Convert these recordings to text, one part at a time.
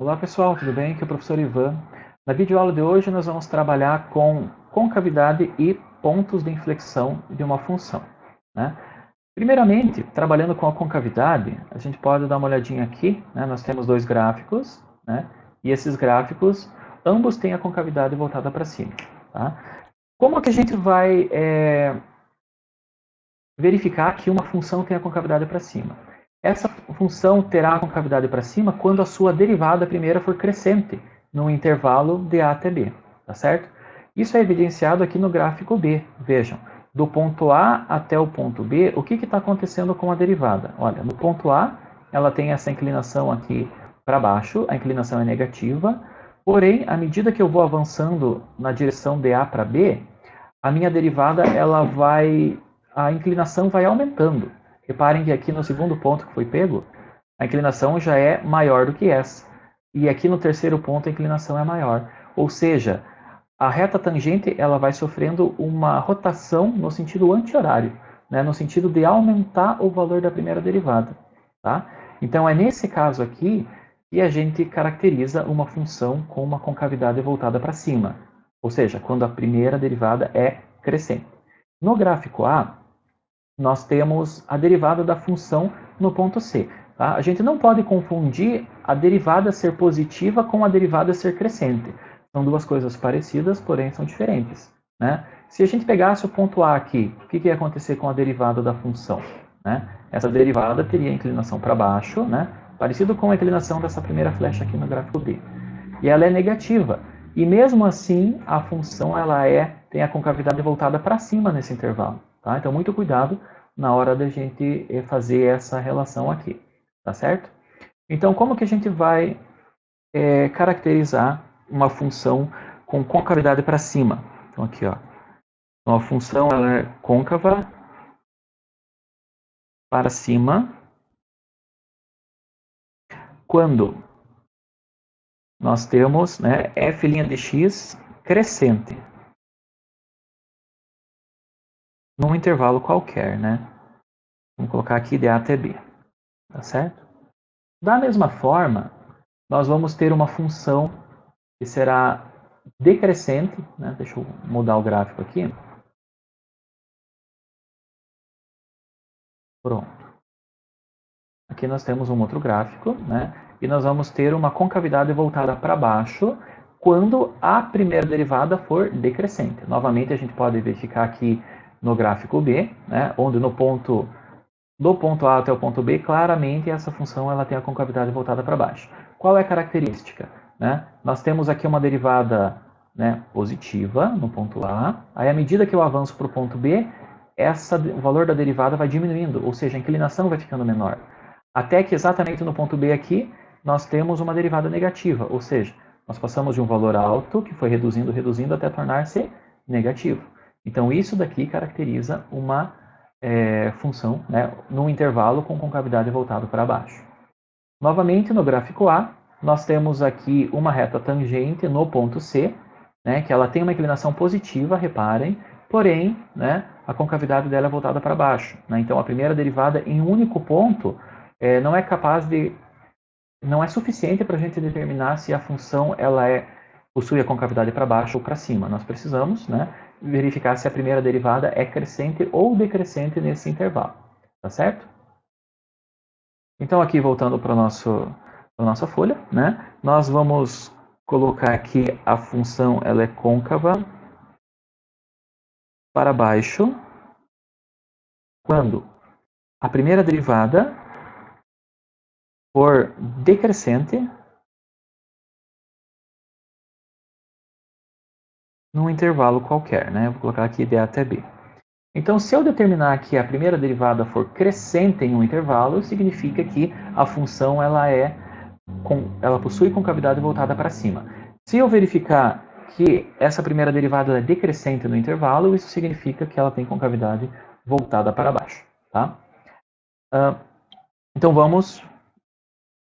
Olá pessoal, tudo bem? Aqui é o professor Ivan. Na videoaula de hoje nós vamos trabalhar com concavidade e pontos de inflexão de uma função, né? Primeiramente, trabalhando com a concavidade, a gente pode dar uma olhadinha aqui, né? Nós temos dois gráficos, né? E esses gráficos, ambos têm a concavidade voltada para cima, tá? Como que a gente vai verificar que uma função tem a concavidade para cima? Essa função terá a concavidade para cima quando a sua derivada primeira for crescente, no intervalo de a até b, tá certo? Isso é evidenciado aqui no gráfico B. Vejam, do ponto A até o ponto B, o que está acontecendo com a derivada? Olha, no ponto A, ela tem essa inclinação aqui para baixo, a inclinação é negativa, porém, à medida que eu vou avançando na direção de A para B, a minha derivada a inclinação vai aumentando. Reparem que aqui no segundo ponto que foi pego, a inclinação já é maior do que essa. E aqui no terceiro ponto a inclinação é maior. Ou seja, a reta tangente ela vai sofrendo uma rotação no sentido anti-horário, né? No sentido de aumentar o valor da primeira derivada. Tá? Então é nesse caso aqui que a gente caracteriza uma função com uma concavidade voltada para cima. Ou seja, quando a primeira derivada é crescente. No gráfico A, nós temos a derivada da função no ponto C. Tá? A gente não pode confundir a derivada ser positiva com a derivada ser crescente. São duas coisas parecidas, porém são diferentes. Né? Se a gente pegasse o ponto A aqui, o que ia acontecer com a derivada da função? Né? Essa derivada teria inclinação para baixo, né? Parecido com a inclinação dessa primeira flecha aqui no gráfico B. E ela é negativa. E mesmo assim, a função tem a concavidade voltada para cima nesse intervalo. Tá? Então, muito cuidado na hora da gente fazer essa relação aqui. Tá certo? Então, como que a gente vai caracterizar uma função com concavidade para cima? Então, aqui, ó. Então, a função ela é côncava para cima quando nós temos, né, f' de x crescente num intervalo qualquer, né? Vamos colocar aqui de A até B, tá certo? Da mesma forma, nós vamos ter uma função que será decrescente, né? Deixa eu mudar o gráfico aqui. Pronto. Aqui nós temos um outro gráfico, né? E nós vamos ter uma concavidade voltada para baixo quando a primeira derivada for decrescente. Novamente, a gente pode verificar aqui no gráfico B, né? Onde do ponto A até o ponto B, claramente essa função ela tem a concavidade voltada para baixo. Qual é a característica? Né? Nós temos aqui uma derivada, né, positiva no ponto A, aí à medida que eu avanço para o ponto B, o valor da derivada vai diminuindo, ou seja, a inclinação vai ficando menor. Até que exatamente no ponto B aqui, nós temos uma derivada negativa, ou seja, nós passamos de um valor alto, que foi reduzindo, reduzindo, até tornar-se negativo. Então isso daqui caracteriza uma função, né, num intervalo com concavidade voltada para baixo. Novamente, no gráfico A, nós temos aqui uma reta tangente no ponto C, né, que ela tem uma inclinação positiva, reparem, porém, né, a concavidade dela é voltada para baixo. Né? Então, a primeira derivada em um único ponto não é suficiente para a gente determinar se a função possui a concavidade para baixo ou para cima. Nós precisamos, né, verificar se a primeira derivada é crescente ou decrescente nesse intervalo. Tá certo? Então, aqui voltando para a nossa folha, né, nós vamos colocar aqui a função ela é côncava para baixo quando a primeira derivada for decrescente num intervalo qualquer, né? Vou colocar aqui de A até B. Então, se eu determinar que a primeira derivada for crescente em um intervalo, significa que a função ela possui concavidade voltada para cima. Se eu verificar que essa primeira derivada é decrescente no intervalo, isso significa que ela tem concavidade voltada para baixo. Tá? Então, vamos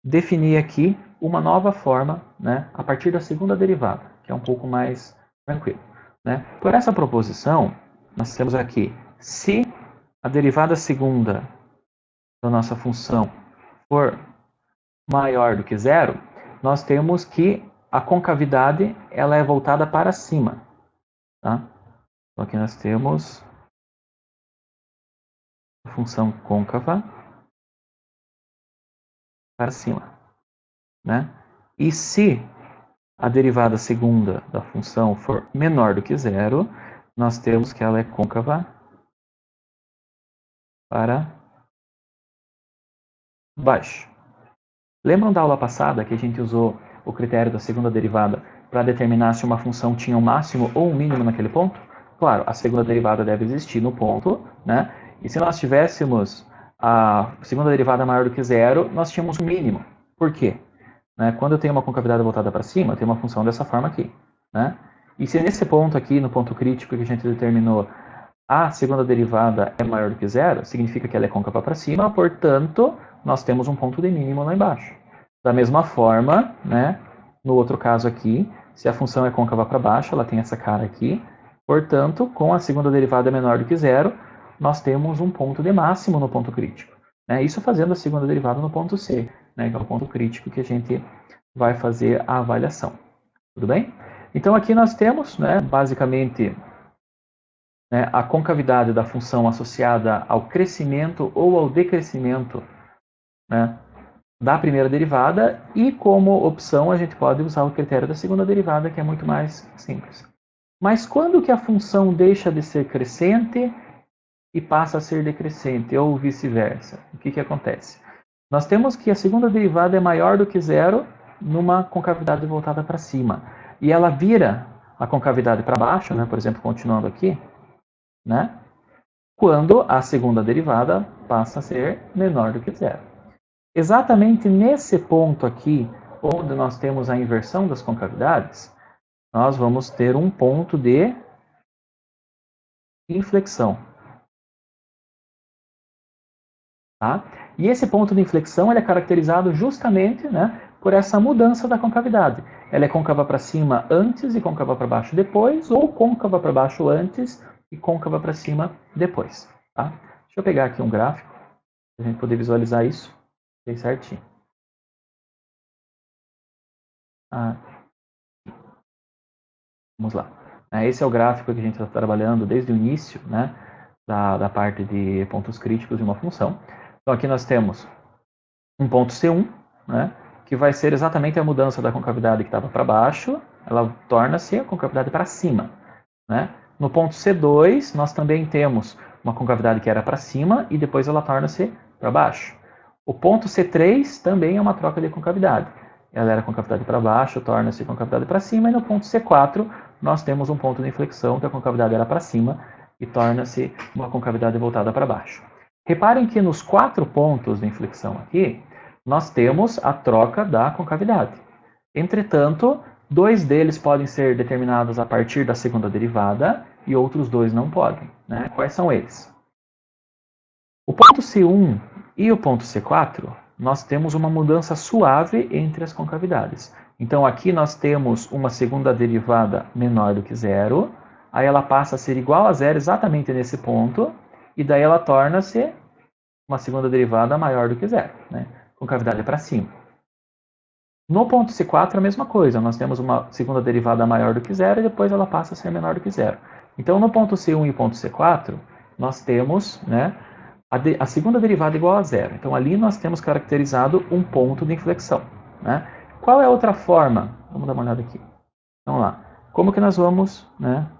definir aqui uma nova forma, né, a partir da segunda derivada, que é um pouco mais tranquilo. Né? Por essa proposição, nós temos aqui, se a derivada segunda da nossa função for maior do que zero, nós temos que a concavidade ela é voltada para cima. Tá? Então aqui nós temos a função côncava para cima. Né? E se a derivada segunda da função for menor do que zero, nós temos que ela é côncava para baixo. Lembram da aula passada que a gente usou o critério da segunda derivada para determinar se uma função tinha um máximo ou um mínimo naquele ponto? Claro, a segunda derivada deve existir no ponto, né? E se nós tivéssemos a segunda derivada maior do que zero, nós tínhamos um mínimo. Por quê? Quando eu tenho uma concavidade voltada para cima, eu tenho uma função dessa forma aqui. Né? E se nesse ponto aqui, no ponto crítico que a gente determinou, a segunda derivada é maior do que zero, significa que ela é côncava para cima, portanto, nós temos um ponto de mínimo lá embaixo. Da mesma forma, né, no outro caso aqui, se a função é côncava para baixo, ela tem essa cara aqui, portanto, com a segunda derivada menor do que zero, nós temos um ponto de máximo no ponto crítico. Né? Isso fazendo a segunda derivada no ponto C, né, que é o ponto crítico que a gente vai fazer a avaliação. Tudo bem? Então aqui nós temos, né, basicamente, né, a concavidade da função associada ao crescimento ou ao decrescimento, né, da primeira derivada, e como opção a gente pode usar o critério da segunda derivada, que é muito mais simples. Mas quando que a função deixa de ser crescente e passa a ser decrescente, ou vice-versa? O que acontece? Nós temos que a segunda derivada é maior do que zero numa concavidade voltada para cima. E ela vira a concavidade para baixo, né, por exemplo, continuando aqui, né, quando a segunda derivada passa a ser menor do que zero. Exatamente nesse ponto aqui, onde nós temos a inversão das concavidades, nós vamos ter um ponto de inflexão. Tá? E esse ponto de inflexão ele é caracterizado justamente, né, por essa mudança da concavidade. Ela é côncava para cima antes e côncava para baixo depois, ou côncava para baixo antes e côncava para cima depois. Tá? Deixa eu pegar aqui um gráfico, para a gente poder visualizar isso bem certinho. Vamos lá. Esse é o gráfico que a gente está trabalhando desde o início, né, da parte de pontos críticos de uma função. Então aqui nós temos um ponto C1, né, que vai ser exatamente a mudança da concavidade que estava para baixo, ela torna-se a concavidade para cima. Né? No ponto C2, nós também temos uma concavidade que era para cima e depois ela torna-se para baixo. O ponto C3 também é uma troca de concavidade. Ela era concavidade para baixo, torna-se concavidade para cima, e no ponto C4 nós temos um ponto de inflexão que a concavidade era para cima e torna-se uma concavidade voltada para baixo. Reparem que nos 4 pontos de inflexão aqui, nós temos a troca da concavidade. Entretanto, 2 deles podem ser determinados a partir da segunda derivada e outros 2 não podem. Né? Quais são eles? O ponto C1 e o ponto C4, nós temos uma mudança suave entre as concavidades. Então aqui nós temos uma segunda derivada menor do que zero, aí ela passa a ser igual a zero exatamente nesse ponto, e daí ela torna-se uma segunda derivada maior do que zero, né? Concavidade para cima. No ponto C4 a mesma coisa, nós temos uma segunda derivada maior do que zero e depois ela passa a ser menor do que zero. Então no ponto C1 e ponto C4 nós temos, né, a segunda derivada igual a zero. Então ali nós temos caracterizado um ponto de inflexão. Né? Qual é a outra forma? Vamos dar uma olhada aqui. Vamos lá. Como que nós vamos, né,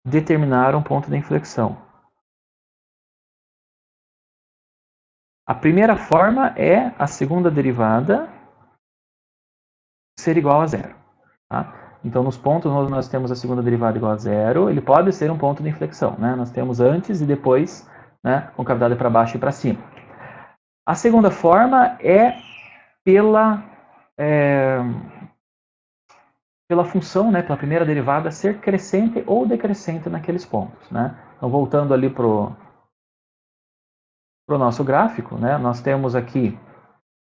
determinar um ponto de inflexão? A primeira forma é a segunda derivada ser igual a zero. Tá? Então, nos pontos onde nós temos a segunda derivada igual a zero, ele pode ser um ponto de inflexão. Né? Nós temos antes e depois, né, concavidade para baixo e para cima. A segunda forma é pela função, né, pela primeira derivada, ser crescente ou decrescente naqueles pontos. Né? Então, voltando ali para o nosso gráfico, né, nós temos aqui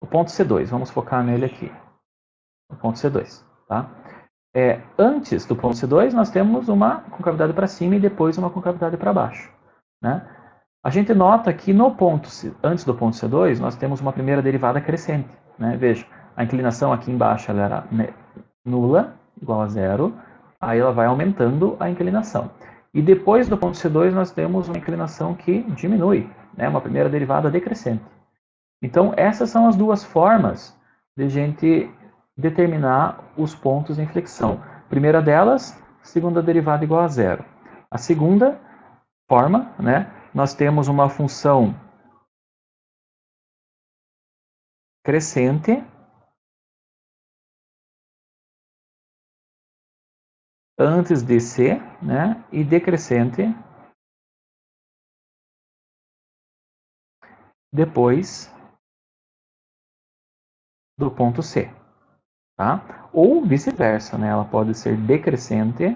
o ponto C2. Vamos focar nele aqui. O ponto C2. Tá? Antes do ponto C2, nós temos uma concavidade para cima e depois uma concavidade para baixo. Né? A gente nota que no ponto, antes do ponto C2, nós temos uma primeira derivada crescente. né? Veja, a inclinação aqui embaixo ela era nula, igual a zero, aí ela vai aumentando a inclinação. E depois do ponto C2 nós temos uma inclinação que diminui, né? Uma primeira derivada decrescente. Então essas são as duas formas de a gente determinar os pontos de inflexão. A primeira delas, segunda derivada igual a zero. A segunda forma, né? Nós temos uma função crescente antes de C, né? E decrescente depois do ponto C, tá? Ou vice-versa, né? Ela pode ser decrescente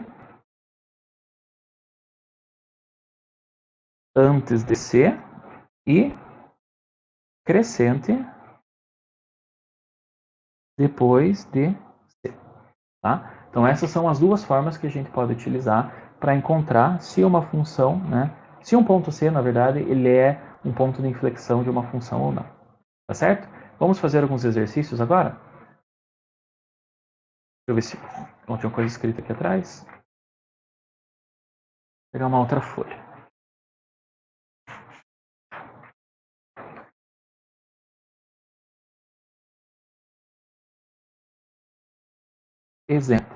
antes de C e crescente depois de C, tá? Então essas são as duas formas que a gente pode utilizar para encontrar se uma função, né? Se um ponto C, na verdade, ele é um ponto de inflexão de uma função ou não, tá certo? Vamos fazer alguns exercícios agora? Deixa eu ver se tem uma coisa escrita aqui atrás. Vou pegar uma outra folha. Exemplo.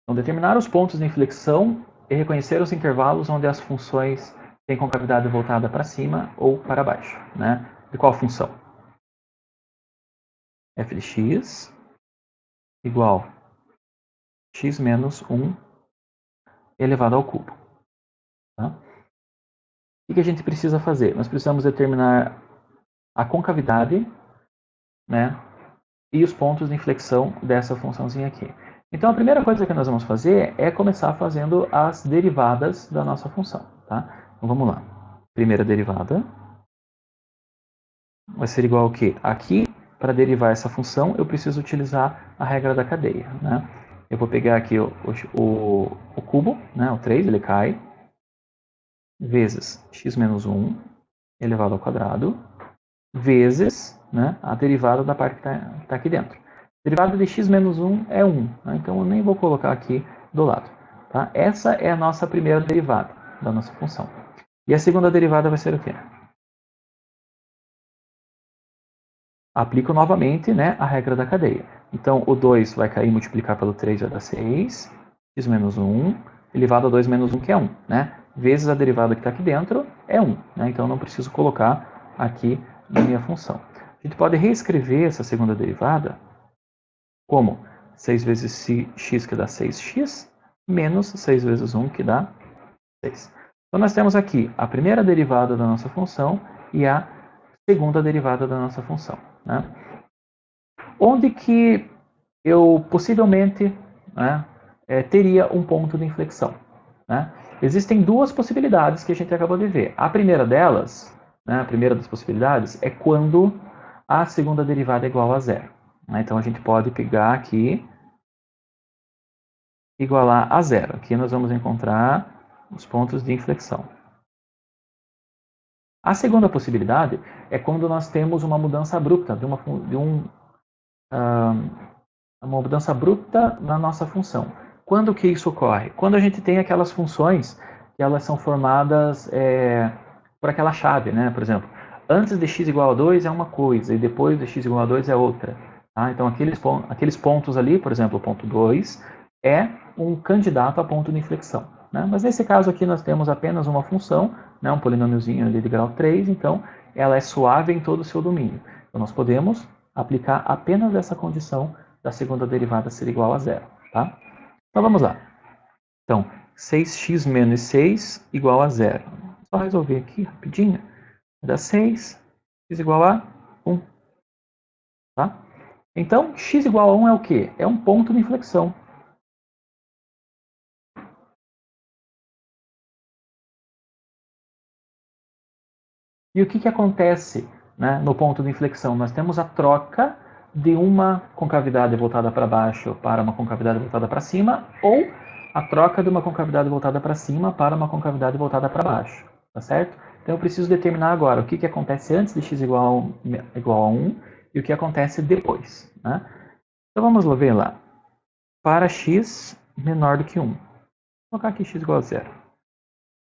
Então, determinar os pontos de inflexão e reconhecer os intervalos onde as funções têm concavidade voltada para cima ou para baixo, né? De qual função? f de x igual x menos 1 elevado ao cubo. Tá? O que a gente precisa fazer? Nós precisamos determinar a concavidade, né, e os pontos de inflexão dessa funçãozinha aqui. Então a primeira coisa que nós vamos fazer é começar fazendo as derivadas da nossa função. Tá? Então vamos lá. Primeira derivada vai ser igual ao quê? Aqui, para derivar essa função, eu preciso utilizar a regra da cadeia. Né? Eu vou pegar aqui o cubo, né, o 3, ele cai, vezes x menos 1 elevado ao quadrado, vezes, né, a derivada da parte que está aqui dentro. A derivada de x menos 1 é 1, né, então eu nem vou colocar aqui do lado. Tá? Essa é a nossa primeira derivada da nossa função. E a segunda derivada vai ser o quê? Aplico novamente, né, a regra da cadeia. Então, o 2 vai cair e multiplicar pelo 3 vai dar 6, x menos 1, elevado a 2 menos 1, que é 1. Né? Vezes a derivada que está aqui dentro é 1. Né? Então, eu não preciso colocar aqui na minha função. A gente pode reescrever essa segunda derivada como 6 vezes x, que dá 6x, menos 6 vezes 1, que dá 6. Então, nós temos aqui a primeira derivada da nossa função e a segunda derivada da nossa função. Né? Onde que eu possivelmente, né, teria um ponto de inflexão? Né? Existem duas possibilidades que a gente acabou de ver. A primeira delas, né, a primeira das possibilidades, é quando a segunda derivada é igual a zero. Né? Então a gente pode pegar aqui, igualar a zero. Aqui nós vamos encontrar os pontos de inflexão. A segunda possibilidade é quando nós temos uma mudança abrupta, uma mudança abrupta na nossa função. Quando que isso ocorre? Quando a gente tem aquelas funções que elas são formadas por aquela chave, né? Por exemplo, antes de x igual a 2 é uma coisa e depois de x igual a 2 é outra. Tá? Então aqueles pontos ali, por exemplo, o ponto 2 é um candidato a ponto de inflexão. Né? Mas nesse caso aqui nós temos apenas uma função, né? Um polinômiozinho ali de grau 3, então ela é suave em todo o seu domínio. Então nós podemos aplicar apenas essa condição da segunda derivada ser igual a zero. Tá? Então vamos lá. Então, 6x menos 6 igual a zero. Só resolver aqui rapidinho. Vai dar 6, x igual a 1. Tá? Então, x igual a 1 é o quê? É um ponto de inflexão. E o que acontece, né, no ponto de inflexão? Nós temos a troca de uma concavidade voltada para baixo para uma concavidade voltada para cima, ou a troca de uma concavidade voltada para cima para uma concavidade voltada para baixo. tá certo? Então eu preciso determinar agora o que acontece antes de x igual a 1 e o que acontece depois. Né? Então vamos ver lá. Para x menor do que 1. Vou colocar aqui x igual a 0.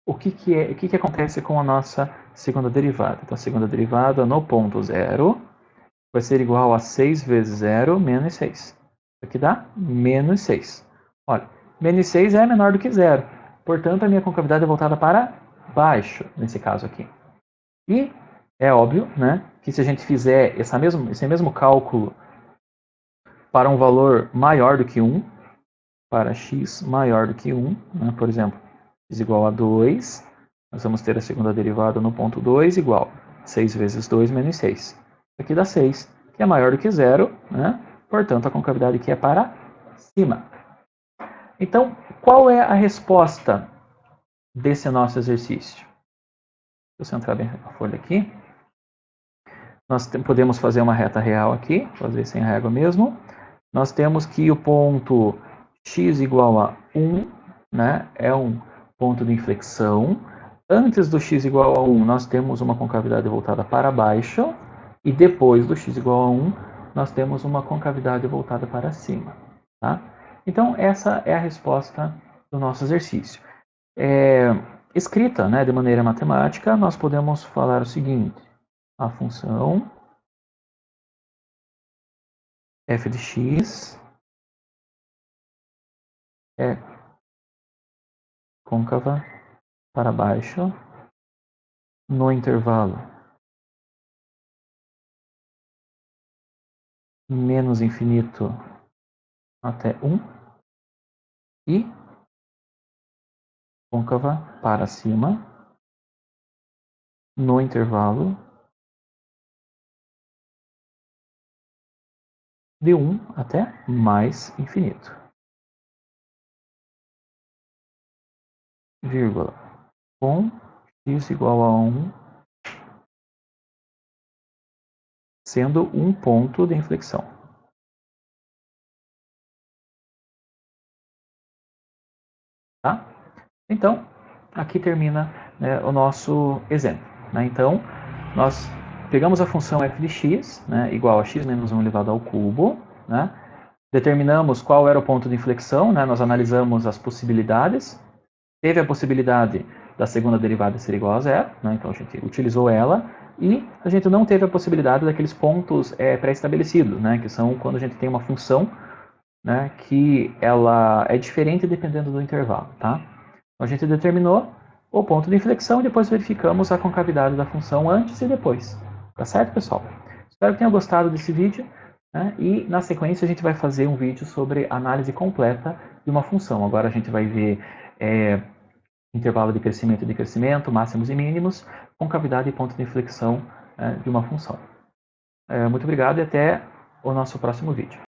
O que acontece com a nossa segunda derivada? Então a segunda derivada no ponto 0 vai ser igual a 6 vezes 0 menos 6. Isso aqui dá menos 6. Olha, menos 6 é menor do que 0. Portanto, a minha concavidade é voltada para baixo, nesse caso aqui. E é óbvio, né, que se a gente fizer esse mesmo cálculo para um valor maior do que 1, para x maior do que 1, né, por exemplo, x igual a 2, nós vamos ter a segunda derivada no ponto 2 igual a 6 vezes 2 menos 6. Isso aqui dá 6, que é maior do que 0, né? Portanto, a concavidade aqui é para cima. Então, qual é a resposta desse nosso exercício? Deixa eu centrar bem a folha aqui. Nós podemos fazer uma reta real aqui, fazer sem régua mesmo. Nós temos que o ponto x igual a 1, né, é um ponto de inflexão. Antes do x igual a 1, nós temos uma concavidade voltada para baixo. E depois do x igual a 1, nós temos uma concavidade voltada para cima. Tá? Então, essa é a resposta do nosso exercício. Escrita, né, de maneira matemática, nós podemos falar o seguinte. A função f de x é côncava para baixo no intervalo menos infinito até 1 e côncava para cima no intervalo de 1 até mais infinito. Vírgula. Com x igual a 1 sendo um ponto de inflexão. Tá? Então, aqui termina, né, o nosso exemplo. Né? Então, nós pegamos a função f de x, né, igual a x menos 1 elevado ao cubo, né? Determinamos qual era o ponto de inflexão, né? Nós analisamos as possibilidades. Teve a possibilidade da segunda derivada ser igual a 0, né? Então a gente utilizou ela, e a gente não teve a possibilidade daqueles pontos pré-estabelecidos, né? Que são quando a gente tem uma função, né, que ela é diferente dependendo do intervalo. Tá? Então a gente determinou o ponto de inflexão e depois verificamos a concavidade da função antes e depois. Tá certo, pessoal? Espero que tenham gostado desse vídeo. Né? E na sequência a gente vai fazer um vídeo sobre análise completa de uma função. Agora a gente vai ver intervalo de crescimento e decrescimento, máximos e mínimos, concavidade e ponto de inflexão de uma função. Muito obrigado e até o nosso próximo vídeo.